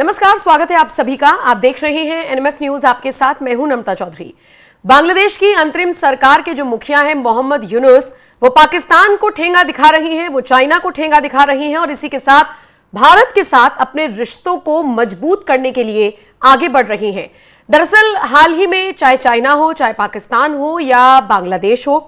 नमस्कार, स्वागत है आप सभी का। आप देख रहे हैं एनएमएफ न्यूज। आपके साथ मैं हूं नमता चौधरी। बांग्लादेश की अंतरिम सरकार के जो मुखिया हैं मोहम्मद यूनुस, वो पाकिस्तान को ठेंगा दिखा रही हैं, वो चाइना को ठेंगा दिखा रही हैं और इसी के साथ भारत के साथ अपने रिश्तों को मजबूत करने के लिए आगे बढ़ रही हैं। दरअसल हाल ही में चाहे चाइना हो, चाहे पाकिस्तान हो या बांग्लादेश हो,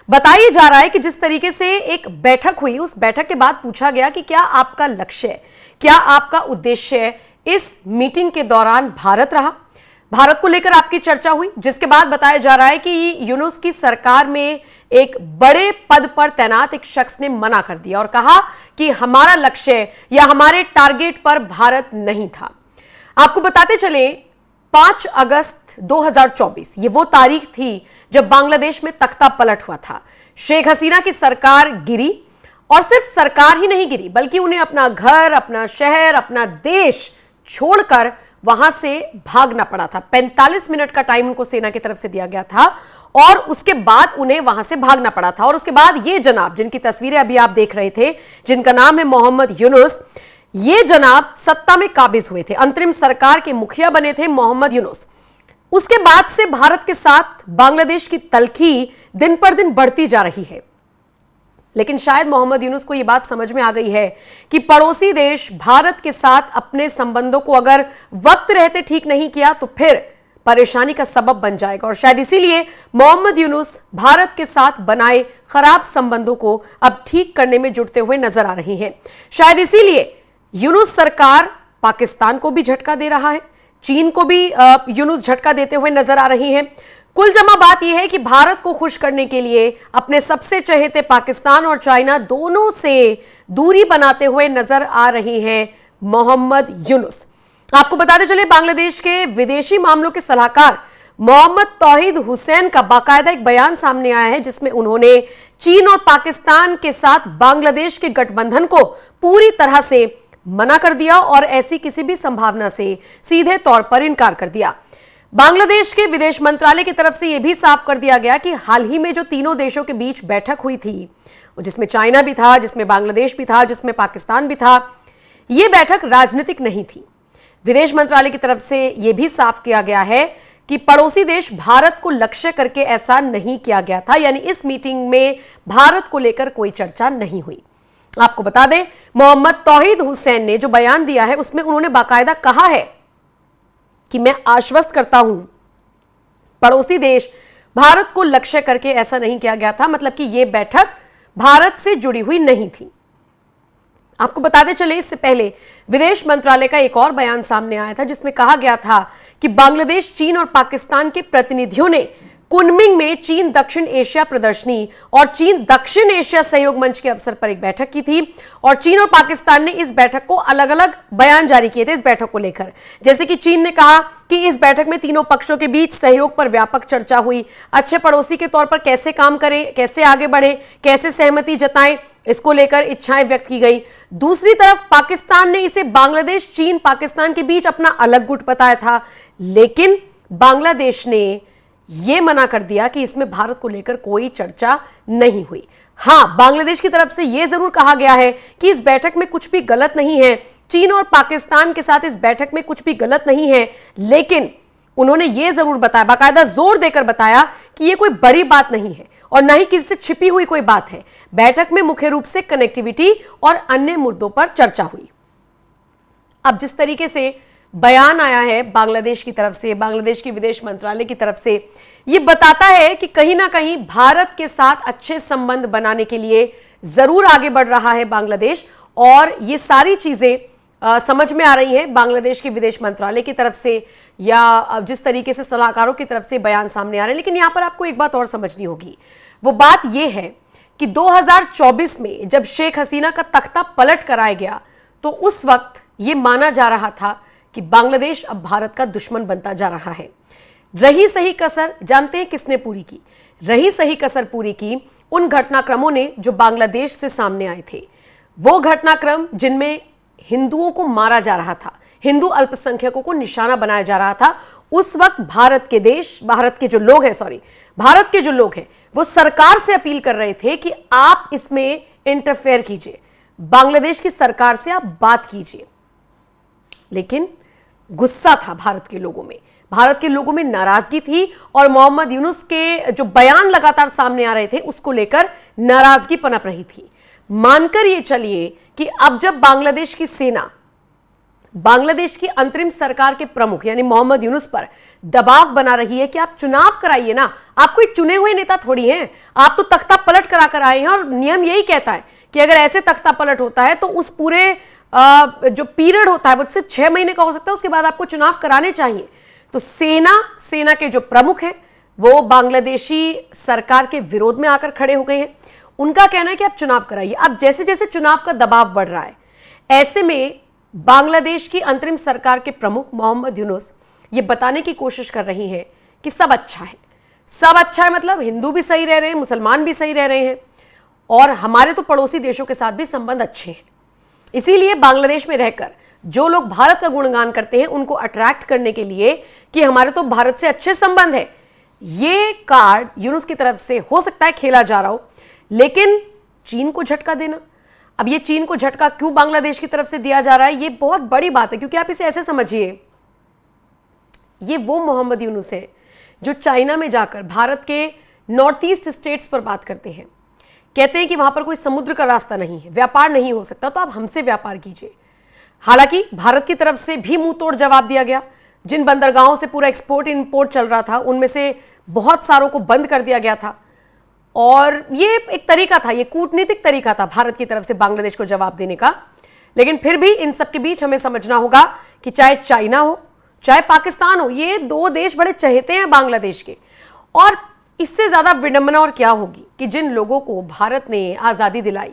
बताया जा रहा है कि जिस तरीके से एक बैठक हुई, उस बैठक के बाद पूछा गया कि क्या आपका लक्ष्य है, क्या आपका उद्देश्य है। इस मीटिंग के दौरान भारत रहा, भारत को लेकर आपकी चर्चा हुई, जिसके बाद बताया जा रहा है कि यूनुस की सरकार में एक बड़े पद पर तैनात एक शख्स ने मना कर दिया और कहा कि हमारा लक्ष्य या हमारे टारगेट पर भारत नहीं था। आपको बताते चले 5 अगस्त 2024 ये वो तारीख थी जब बांग्लादेश में तख्ता पलट हुआ था। शेख हसीना की सरकार गिरी और सिर्फ सरकार ही नहीं गिरी, बल्कि उन्हें अपना घर, अपना शहर, अपना देश छोड़कर वहां से भागना पड़ा था। 45 मिनट का टाइम उनको सेना की तरफ से दिया गया था और उसके बाद उन्हें वहां से भागना पड़ा था। और उसके बाद ये जनाब, जिनकी तस्वीरें अभी आप देख रहे थे, जिनका नाम है मोहम्मद यूनुस, ये जनाब सत्ता में काबिज हुए थे, अंतरिम सरकार के मुखिया बने थे मोहम्मद यूनुस। उसके बाद से भारत के साथ बांग्लादेश की तल्खी दिन पर दिन बढ़ती जा रही है। लेकिन शायद मोहम्मद यूनुस को यह बात समझ में आ गई है कि पड़ोसी देश भारत के साथ अपने संबंधों को अगर वक्त रहते ठीक नहीं किया तो फिर परेशानी का सबब बन जाएगा। और शायद इसीलिए मोहम्मद यूनुस भारत के साथ बनाए खराब संबंधों को अब ठीक करने में जुटते हुए नजर आ रही हैं। शायद इसीलिए यूनुस सरकार पाकिस्तान को भी झटका दे रहा है, चीन को भी यूनुस झटका देते हुए नजर आ रही है। कुल जमा बात यह है कि भारत को खुश करने के लिए अपने सबसे चहेते पाकिस्तान और चाइना दोनों से दूरी बनाते हुए नजर आ रही हैं मोहम्मद यूनुस। आपको बताते चले, बांग्लादेश के विदेशी मामलों के सलाहकार मोहम्मद तौहीद हुसैन का बाकायदा एक बयान सामने आया है, जिसमें उन्होंने चीन और पाकिस्तान के साथ बांग्लादेश के गठबंधन को पूरी तरह से मना कर दिया और ऐसी किसी भी संभावना से सीधे तौर पर इनकार कर दिया। बांग्लादेश के विदेश मंत्रालय की तरफ से यह भी साफ कर दिया गया कि हाल ही में जो तीनों देशों के बीच बैठक हुई थी, जिसमें चाइना भी था, जिसमें बांग्लादेश भी था, जिसमें पाकिस्तान भी था, यह बैठक राजनीतिक नहीं थी। विदेश मंत्रालय की तरफ से यह भी साफ किया गया है कि पड़ोसी देश भारत को लक्ष्य करके ऐसा नहीं किया गया था, यानी इस मीटिंग में भारत को लेकर कोई चर्चा नहीं हुई। आपको बता दें, मोहम्मद तौहीद हुसैन ने जो बयान दिया है उसमें उन्होंने बाकायदा कहा है कि मैं आश्वस्त करता हूं, पड़ोसी देश भारत को लक्ष्य करके ऐसा नहीं किया गया था, मतलब कि यह बैठक भारत से जुड़ी हुई नहीं थी। आपको बताते चले, इससे पहले विदेश मंत्रालय का एक और बयान सामने आया था, जिसमें कहा गया था कि बांग्लादेश, चीन और पाकिस्तान के प्रतिनिधियों ने कुनमिंग में चीन दक्षिण एशिया प्रदर्शनी और चीन दक्षिण एशिया सहयोग मंच के अवसर पर एक बैठक की थी और चीन और पाकिस्तान ने इस बैठक को अलग अलग बयान जारी किए थे इस बैठक को लेकर। जैसे कि चीन ने कहा कि इस बैठक में तीनों पक्षों के बीच सहयोग पर व्यापक चर्चा हुई, अच्छे पड़ोसी के तौर पर कैसे काम करें, कैसे आगे बढ़े, कैसे सहमति जताएं, इसको लेकर इच्छाएं व्यक्त की गई। दूसरी तरफ पाकिस्तान ने इसे बांग्लादेश, चीन, पाकिस्तान के बीच अपना अलग गुट बताया था, लेकिन बांग्लादेश ने यह मना कर दिया कि इसमें भारत को लेकर कोई चर्चा नहीं हुई। हां, बांग्लादेश की तरफ से यह जरूर कहा गया है कि इस बैठक में कुछ भी गलत नहीं है, चीन और पाकिस्तान के साथ इस बैठक में कुछ भी गलत नहीं है, लेकिन उन्होंने यह जरूर बताया, बाकायदा जोर देकर बताया कि यह कोई बड़ी बात नहीं है और न ही किसी से छिपी हुई कोई बात है। बैठक में मुख्य रूप से कनेक्टिविटी और अन्य मुद्दों पर चर्चा हुई। अब जिस तरीके से बयान आया है बांग्लादेश की तरफ से, बांग्लादेश की विदेश मंत्रालय की तरफ से, यह बताता है कि कहीं ना कहीं भारत के साथ अच्छे संबंध बनाने के लिए जरूर आगे बढ़ रहा है बांग्लादेश। और ये सारी चीजें समझ में आ रही हैं बांग्लादेश के विदेश मंत्रालय की तरफ से या जिस तरीके से सलाहकारों की तरफ से बयान सामने आ रहे हैं। लेकिन यहां पर आपको एक बात और समझनी होगी, वो बात यह है कि 2024 में जब शेख हसीना का तख्ता पलट कराया गया तो उस वक्त यह माना जा रहा था कि बांग्लादेश अब भारत का दुश्मन बनता जा रहा है। रही सही कसर जानते हैं किसने पूरी की? रही सही कसर पूरी की उन घटनाक्रमों ने जो बांग्लादेश से सामने आए थे। वो घटनाक्रम जिनमें हिंदुओं को मारा जा रहा था, हिंदू अल्पसंख्यकों को निशाना बनाया जा रहा था। उस वक्त भारत के जो लोग हैं वो सरकार से अपील कर रहे थे कि आप इसमें इंटरफेयर कीजिए, बांग्लादेश की सरकार से आप बात कीजिए। लेकिन गुस्सा था भारत के लोगों में, भारत के लोगों में नाराजगी थी और मोहम्मद यूनुस के जो बयान लगातार सामने आ रहे थे उसको लेकर नाराजगी पनप रही थी। मानकर ये चलिए कि अब जब बांग्लादेश की सेना बांग्लादेश की अंतरिम सरकार के प्रमुख यानी मोहम्मद यूनुस पर दबाव बना रही है कि आप चुनाव कराइए ना, आप कोई चुने हुए नेता थोड़ी हैं, आप तो तख्ता पलट करा कर आए हैं और नियम यही कहता है कि अगर ऐसे तख्ता पलट होता है तो उस पूरे जो पीरियड होता है वो सिर्फ 6 महीने का हो सकता है, उसके बाद आपको चुनाव कराने चाहिए। तो सेना के जो प्रमुख हैं वो बांग्लादेशी सरकार के विरोध में आकर खड़े हो गए हैं। उनका कहना है कि आप चुनाव कराइए। अब जैसे जैसे चुनाव का दबाव बढ़ रहा है, ऐसे में बांग्लादेश की अंतरिम सरकार के प्रमुख मोहम्मद यूनुस ये बताने की कोशिश कर रही हैं कि सब अच्छा है, सब अच्छा है, मतलब हिंदू भी सही रह रहे हैं, मुसलमान भी सही रह रहे हैं और हमारे तो पड़ोसी देशों के साथ भी संबंध अच्छे हैं। इसीलिए बांग्लादेश में रहकर जो लोग भारत का गुणगान करते हैं उनको अट्रैक्ट करने के लिए कि हमारे तो भारत से अच्छे संबंध है, ये कार्ड यूनुस की तरफ से हो सकता है खेला जा रहा हो। लेकिन चीन को झटका देना, अब ये चीन को झटका क्यों बांग्लादेश की तरफ से दिया जा रहा है, ये बहुत बड़ी बात है। क्योंकि आप इसे ऐसे समझिए, ये वो मोहम्मद यूनुस है जो चाइना में जाकर भारत के नॉर्थ ईस्ट स्टेट्स पर बात करते हैं, कहते हैं कि वहां पर कोई समुद्र का रास्ता नहीं है, व्यापार नहीं हो सकता, तो आप हमसे व्यापार कीजिए। हालांकि भारत की तरफ से भी मुंह तोड़ जवाब दिया गया। जिन बंदरगाहों से पूरा एक्सपोर्ट इंपोर्ट चल रहा था उनमें से बहुत सारों को बंद कर दिया गया था और ये एक तरीका था, ये कूटनीतिक तरीका था भारत की तरफ से बांग्लादेश को जवाब देने का। लेकिन फिर भी इन सब के बीच हमें समझना होगा कि चाहे चाइना हो चाहे पाकिस्तान हो, ये दो देश बड़े चहेते हैं बांग्लादेश के। और इससे ज्यादा विडंबना और क्या होगी कि जिन लोगों को भारत ने आज़ादी दिलाई,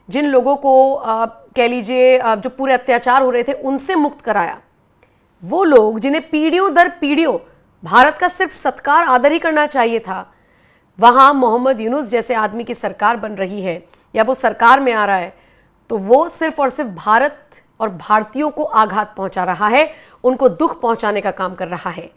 जिन लोगों को कह लीजिए जो पूरे अत्याचार हो रहे थे उनसे मुक्त कराया, वो लोग जिन्हें पीढ़ियों दर पीढ़ियों भारत का सिर्फ सत्कार आदर ही करना चाहिए था, वहां मोहम्मद यूनुस जैसे आदमी की सरकार बन रही है या वो सरकार में आ रहा है, तो वो सिर्फ और सिर्फ भारत और भारतीयों को आघात पहुंचा रहा है, उनको दुख पहुंचाने का काम कर रहा है।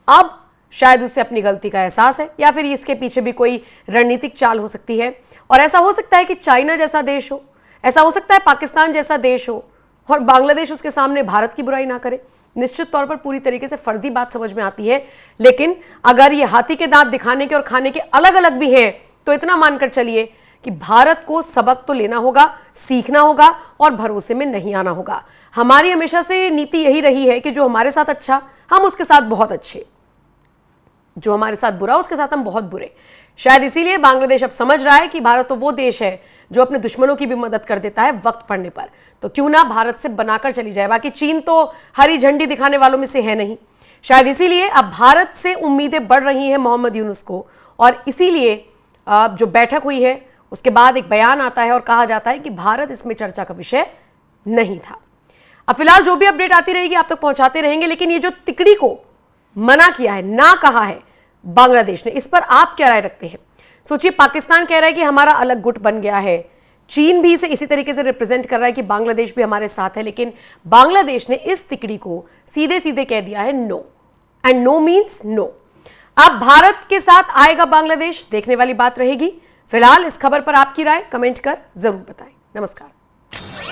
अब शायद उसे अपनी गलती का एहसास है या फिर इसके पीछे भी कोई रणनीतिक चाल हो सकती है। और ऐसा हो सकता है कि चाइना जैसा देश हो, ऐसा हो सकता है पाकिस्तान जैसा देश हो और बांग्लादेश उसके सामने भारत की बुराई ना करे। निश्चित तौर पर पूरी तरीके से फर्जी बात समझ में आती है, लेकिन अगर ये हाथी के दांत दिखाने के और खाने के अलग अलग भी हैं तो इतना मानकर चलिए कि भारत को सबक तो लेना होगा, सीखना होगा और भरोसे में नहीं आना होगा। हमारी हमेशा से नीति यही रही है कि जो हमारे साथ अच्छा हम उसके साथ बहुत अच्छे, जो हमारे साथ बुरा उसके साथ हम बहुत बुरे। शायद इसीलिए बांग्लादेश अब समझ रहा है कि भारत तो वो देश है जो अपने दुश्मनों की भी मदद कर देता है वक्त पड़ने पर, तो क्यों ना भारत से बनाकर चली जाए। बाकी चीन तो हरी झंडी दिखाने वालों में से है नहीं, शायद इसीलिए अब भारत से उम्मीदें बढ़ रही हैं मोहम्मद यूनुस को। और इसीलिए जो बैठक हुई है उसके बाद एक बयान आता है और कहा जाता है कि भारत इसमें चर्चा का विषय नहीं था। अब फिलहाल जो भी अपडेट आती रहेगी आप तक पहुंचाते रहेंगे, लेकिन ये जो तिकड़ी को मना किया है, ना कहा है बांग्लादेश ने, इस पर आप क्या राय रखते हैं? सोचिए, पाकिस्तान कह रहा है कि हमारा अलग गुट बन गया है, चीन भी इसे इसी तरीके से रिप्रेजेंट कर रहा है कि बांग्लादेश भी हमारे साथ है, लेकिन बांग्लादेश ने इस तिकड़ी को सीधे सीधे कह दिया है no, and no means no. अब भारत के साथ आएगा बांग्लादेश, देखने वाली बात रहेगी। फिलहाल इस खबर पर आपकी राय कमेंट कर जरूर बताएं। नमस्कार।